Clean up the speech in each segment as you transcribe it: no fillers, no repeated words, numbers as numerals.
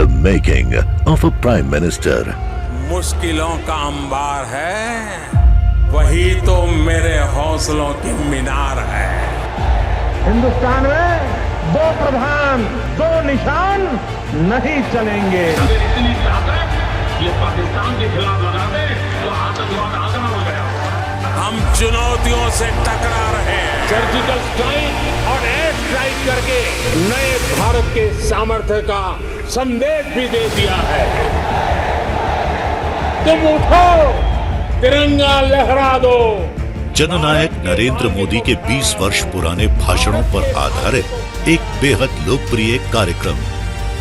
The making of a Prime Minister. मुश्किलों का अंबार है, वही तो मेरे हौसलों की मीनार है। हिंदुस्तान में दो प्रधान दो निशान नहीं चलेंगे। अगर इतनी ताकत ये पाकिस्तान के खिलाफ लगा दे तो आतंकवाद आसान हो गया। हम चुनौतियों से टकरा रहे हैं। सर्जिकल स्ट्राइक और एयर स्ट्राइक करके नए भारत के सामर्थ्य का संदेश भी दे दिया है। तुम उठो, तिरंगा लहरा दो। जननायक नरेंद्र मोदी के 20 वर्ष पुराने भाषणों पर आधारित एक बेहद लोकप्रिय कार्यक्रम।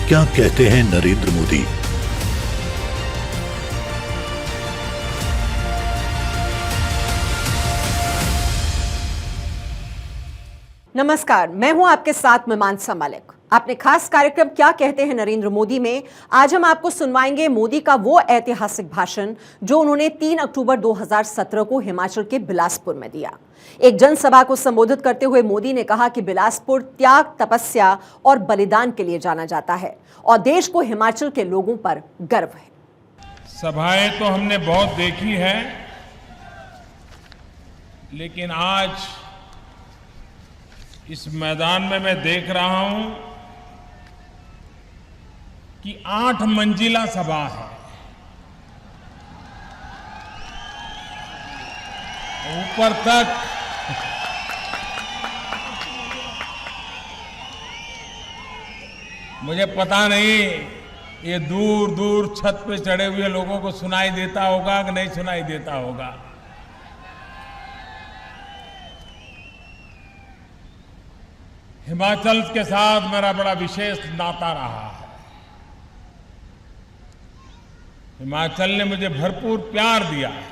क्या कहते हैं नरेंद्र मोदी? नमस्कार, मैं हूं आपके साथ मीमांसा मलिक। अपने खास कार्यक्रम क्या कहते हैं नरेंद्र मोदी में आज हम आपको सुनवाएंगे मोदी का वो ऐतिहासिक भाषण जो उन्होंने 3 अक्टूबर 2017 को हिमाचल के बिलासपुर में दिया। एक जनसभा को संबोधित करते हुए मोदी ने कहा कि बिलासपुर त्याग, तपस्या और बलिदान के लिए जाना जाता है और देश को हिमाचल के लोगों पर गर्व है। सभाएं तो हमने बहुत देखी है, लेकिन आज इस मैदान में मैं देख रहा हूं कि 8 मंजिला सभा है। ऊपर तक मुझे पता नहीं ये दूर दूर छत पे चढ़े हुए लोगों को सुनाई देता होगा कि नहीं सुनाई देता होगा। हिमाचल के साथ मेरा बड़ा विशेष नाता रहा है। हिमाचल ने मुझे भरपूर प्यार दिया है।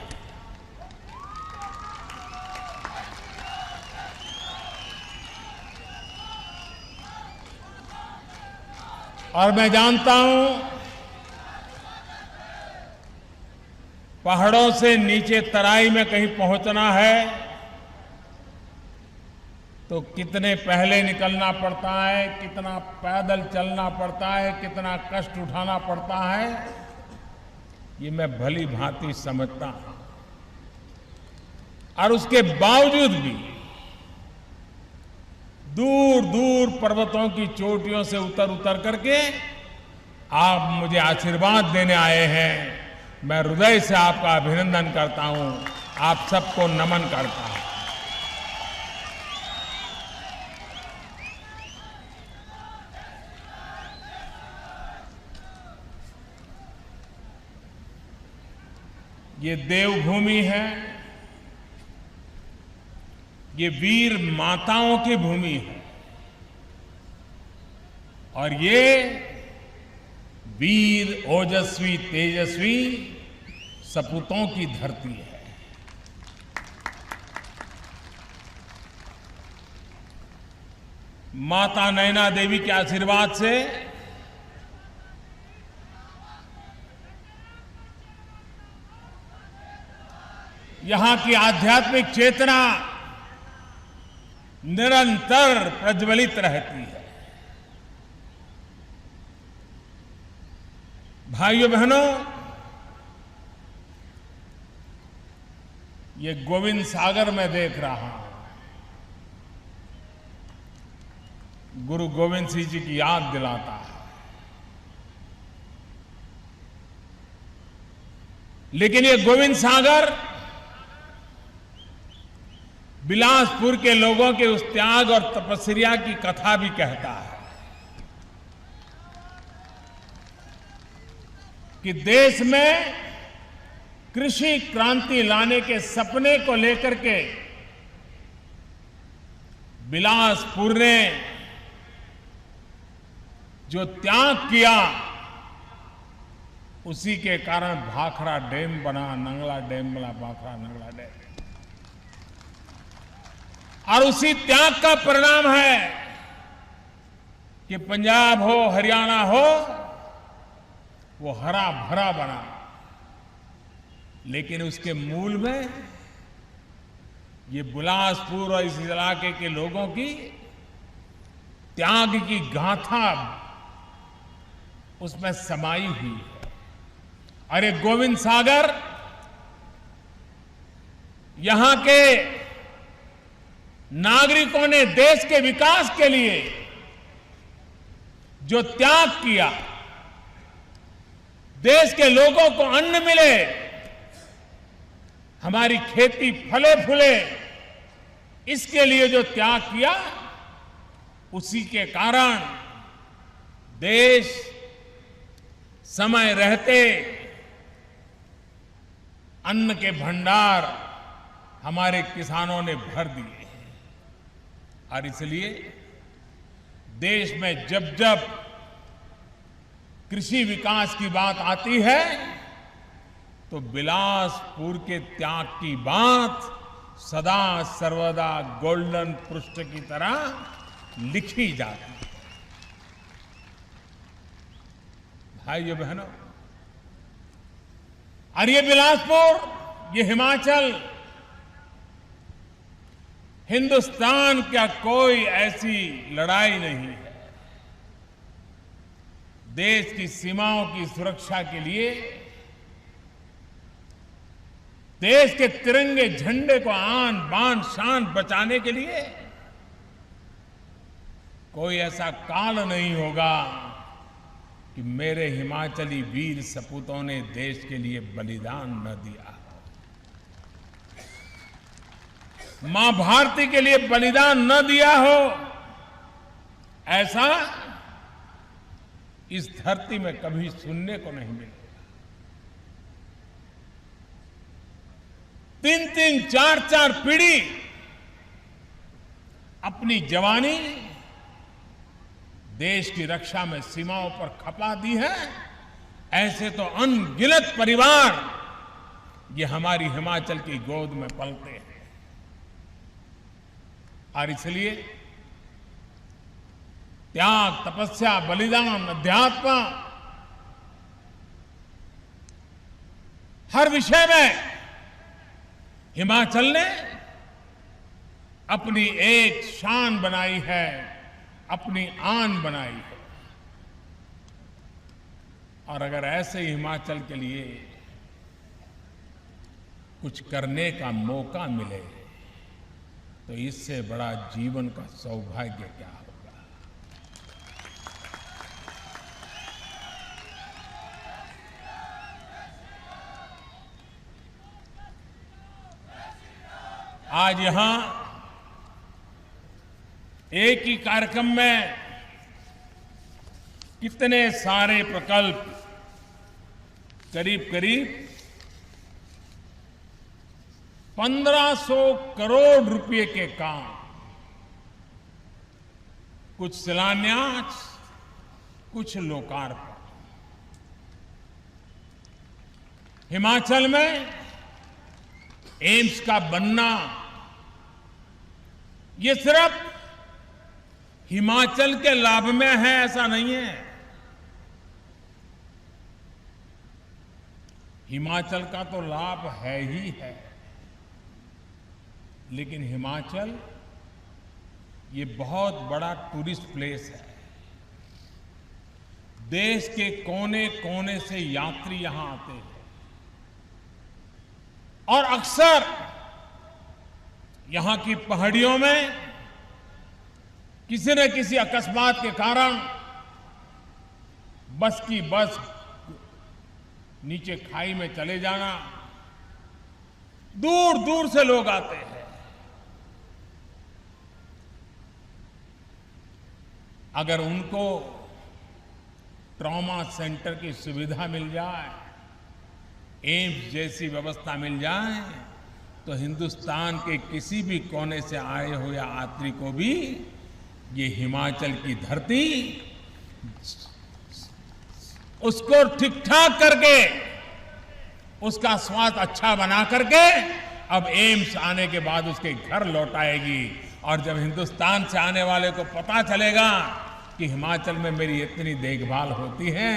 और मैं जानता हूं पहाड़ों से नीचे तराई में कहीं पहुंचना है तो कितने पहले निकलना पड़ता है, कितना पैदल चलना पड़ता है, कितना कष्ट उठाना पड़ता है, ये मैं भली भांति समझता हूं। और उसके बावजूद भी दूर दूर पर्वतों की चोटियों से उतर उतर करके आप मुझे आशीर्वाद देने आए हैं। मैं हृदय से आपका अभिनंदन करता हूं, आप सबको नमन करता हूं। ये देवभूमि है, ये वीर माताओं की भूमि है और ये वीर ओजस्वी तेजस्वी सपूतों की धरती है। माता नैना देवी के आशीर्वाद से यहां की आध्यात्मिक चेतना निरंतर प्रज्वलित रहती है। भाइयों बहनों, ये गोविंद सागर में देख रहा हूं, गुरु गोविंद सिंह जी की याद दिलाता है। लेकिन ये गोविंद सागर बिलासपुर के लोगों के उस त्याग और तपस्या की कथा भी कहता है कि देश में कृषि क्रांति लाने के सपने को लेकर के बिलासपुर ने जो त्याग किया, उसी के कारण भाखड़ा डैम बना, नंगला डैम बना, भाखड़ा नंगला डैम। और उसी त्याग का परिणाम है कि पंजाब हो, हरियाणा हो, वो हरा भरा बना। लेकिन उसके मूल में ये बिलासपुर और इस इलाके के लोगों की त्याग की गाथा उसमें समाई हुई है। और ये गोविंद सागर यहां के नागरिकों ने देश के विकास के लिए जो त्याग किया, देश के लोगों को अन्न मिले, हमारी खेती फले फूले, इसके लिए जो त्याग किया, उसी के कारण देश समय रहते अन्न के भंडार हमारे किसानों ने भर दिए हैं। और इसलिए देश में जब जब कृषि विकास की बात आती है तो बिलासपुर के त्याग की बात सदा सर्वदा गोल्डन पृष्ठ की तरह लिखी जाती है। भाइयों बहनों, और ये बिलासपुर, ये हिमाचल, हिंदुस्तान का कोई ऐसी लड़ाई नहीं है। देश की सीमाओं की सुरक्षा के लिए, देश के तिरंगे झंडे को आन बान शान बचाने के लिए कोई ऐसा काल नहीं होगा कि मेरे हिमाचली वीर सपूतों ने देश के लिए बलिदान न दिया। मां भारती के लिए बलिदान न दिया हो, ऐसा इस धरती में कभी सुनने को नहीं मिलेगा। 3-3, 4-4 पीढ़ी अपनी जवानी देश की रक्षा में सीमाओं पर खपा दी है। ऐसे तो अनगिनत परिवार ये हमारी हिमाचल की गोद में पलते हैं। और इसलिए त्याग, तपस्या, बलिदान, अध्यात्म, हर विषय में हिमाचल ने अपनी एक शान बनाई है, अपनी आन बनाई है। और अगर ऐसे ही हिमाचल के लिए कुछ करने का मौका मिले तो इससे बड़ा जीवन का सौभाग्य क्या होगा। आज यहां एक ही कार्यक्रम में कितने सारे प्रकल्प, करीब करीब 1500 करोड़ रुपए के काम, कुछ शिलान्यास, कुछ लोकार्पण। हिमाचल में एम्स का बनना ये सिर्फ हिमाचल के लाभ में है ऐसा नहीं है। हिमाचल का तो लाभ है ही है, लेकिन हिमाचल ये बहुत बड़ा टूरिस्ट प्लेस है। देश के कोने कोने से यात्री यहां आते हैं और अक्सर यहां की पहाड़ियों में किसी न किसी अकस्मात के कारण बस की बस नीचे खाई में चले जाना, दूर दूर से लोग आते हैं। अगर उनको ट्रॉमा सेंटर की सुविधा मिल जाए, एम्स जैसी व्यवस्था मिल जाए, तो हिंदुस्तान के किसी भी कोने से आए हो या यात्री को भी ये हिमाचल की धरती उसको ठीक ठाक करके, उसका स्वास्थ्य अच्छा बना करके अब एम्स आने के बाद उसके घर लौटाएगी। और जब हिंदुस्तान से आने वाले को पता चलेगा कि हिमाचल में मेरी इतनी देखभाल होती है,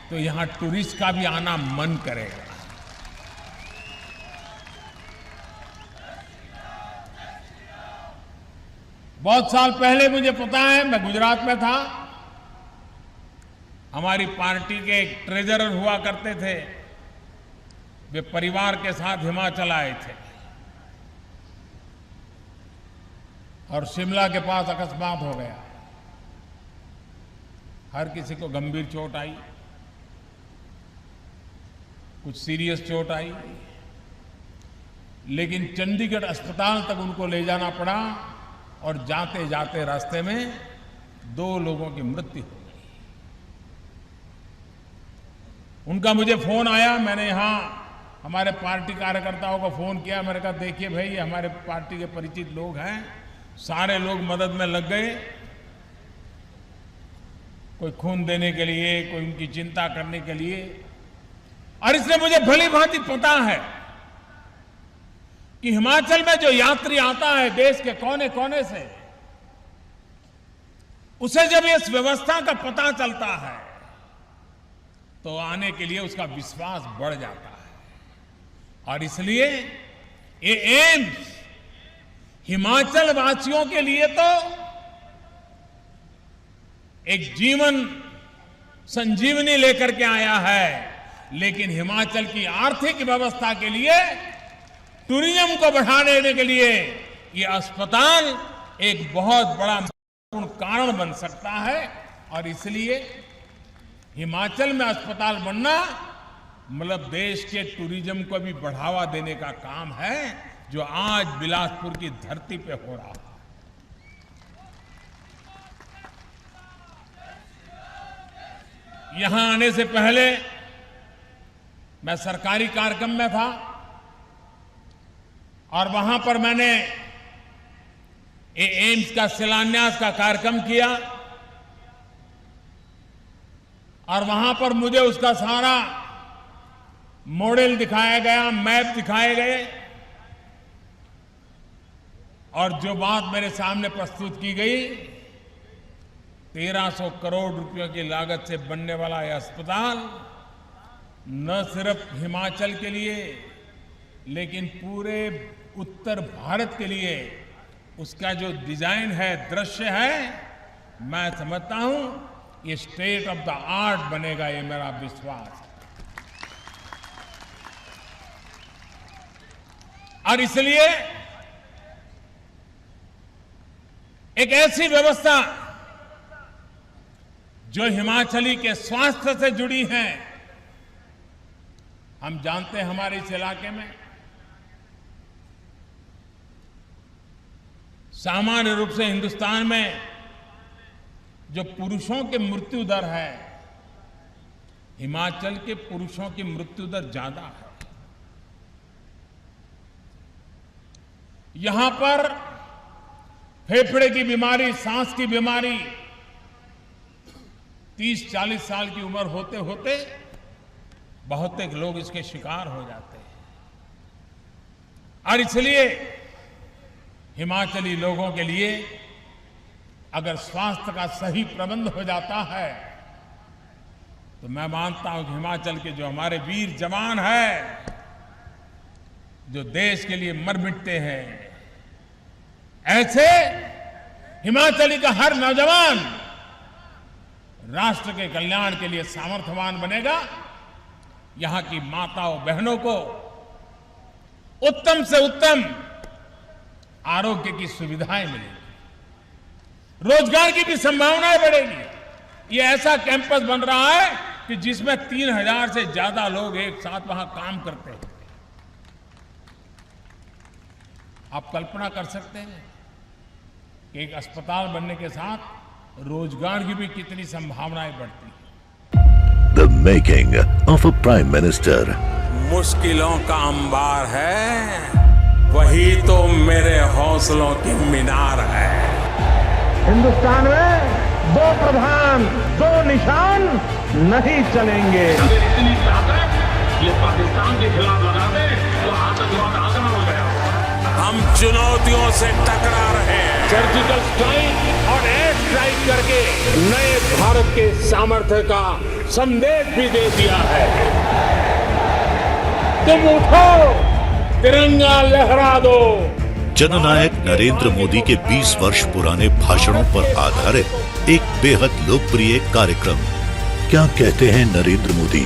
तो यहां टूरिस्ट का भी आना मन करेगा। बहुत साल पहले मुझे पता है, मैं गुजरात में था, हमारी पार्टी के एक ट्रेजरर हुआ करते थे, वे परिवार के साथ हिमाचल आए थे और शिमला के पास अकस्मात हो गया। हर किसी को गंभीर चोट आई, कुछ सीरियस चोट आई, लेकिन चंडीगढ़ अस्पताल तक उनको ले जाना पड़ा और जाते जाते रास्ते में 2 लोगों की मृत्यु हो गई। उनका मुझे फोन आया, मैंने यहां हमारे पार्टी कार्यकर्ताओं को फोन किया। मैंने कहा देखिए भाई, ये हमारे पार्टी के परिचित लोग हैं, सारे लोग मदद में लग गए, कोई खून देने के लिए, कोई उनकी चिंता करने के लिए। और इसलिए मुझे भली भांति पता है कि हिमाचल में जो यात्री आता है देश के कोने कोने से, उसे जब इस व्यवस्था का पता चलता है तो आने के लिए उसका विश्वास बढ़ जाता है। और इसलिए ये एम्स हिमाचल वासियों के लिए तो एक जीवन संजीवनी लेकर के आया है, लेकिन हिमाचल की आर्थिक व्यवस्था के लिए, टूरिज्म को बढ़ाने के लिए ये अस्पताल एक बहुत बड़ा महत्वपूर्ण कारण बन सकता है। और इसलिए हिमाचल में अस्पताल बनना मतलब देश के टूरिज्म को भी बढ़ावा देने का काम है, जो आज बिलासपुर की धरती पे हो रहा है। यहां आने से पहले मैं सरकारी कार्यक्रम में था और वहां पर मैंने एम्स का शिलान्यास का कार्यक्रम किया और वहां पर मुझे उसका सारा मॉडल दिखाया गया, मैप दिखाए गए और जो बात मेरे सामने प्रस्तुत की गई, 1300 करोड़ रुपयों की लागत से बनने वाला यह अस्पताल न सिर्फ हिमाचल के लिए लेकिन पूरे उत्तर भारत के लिए उसका जो डिजाइन है, दृश्य है, मैं समझता हूं ये स्टेट ऑफ द आर्ट बनेगा, ये मेरा विश्वास है। और इसलिए एक ऐसी व्यवस्था जो हिमाचली के स्वास्थ्य से जुड़ी है, हम जानते हैं हमारे इस इलाके में सामान्य रूप से हिंदुस्तान में जो पुरुषों के मृत्यु दर है, हिमाचल के पुरुषों की मृत्यु दर ज्यादा है। यहां पर फेफड़े की बीमारी, सांस की बीमारी 30-40 साल की उम्र होते होते बहुत एक लोग इसके शिकार हो जाते हैं। और इसलिए हिमाचली लोगों के लिए अगर स्वास्थ्य का सही प्रबंध हो जाता है तो मैं मानता हूं कि हिमाचल के जो हमारे वीर जवान हैं, जो देश के लिए मर मिटते हैं, ऐसे हिमाचली का हर नौजवान राष्ट्र के कल्याण के लिए सामर्थ्यवान बनेगा। यहां की माताओं बहनों को उत्तम से उत्तम आरोग्य की सुविधाएं मिलेंगी, रोजगार की भी संभावनाएं बढ़ेगी। ये ऐसा कैंपस बन रहा है कि जिसमें 3000 से ज्यादा लोग एक साथ वहां काम करते हैं। आप कल्पना कर सकते हैं कि एक अस्पताल बनने के साथ रोजगार की भी कितनी संभावनाएं बढ़ती हैं। The making of a Prime Minister. मुश्किलों का अंबार है, वही तो मेरे हौसलों की मीनार है। हिंदुस्तान में 2 प्रधान 2 निशान नहीं चलेंगे। अगर इतनी ताकत ये पाकिस्तान के खिलाफ लगा दे तो आतंकवाद आगना हो गया। हम चुनौतियों से टकरा रहे हैं। सर्जिकल स्ट्राइक और एयर स्ट्राइक करके नए भारत के सामर्थ्य का संदेश भी दे दिया है। तुम उठो, तिरंगा लहरा दो। जननायक नरेंद्र मोदी के 20 वर्ष पुराने भाषणों पर आधारित एक बेहद लोकप्रिय कार्यक्रम क्या कहते हैं नरेंद्र मोदी,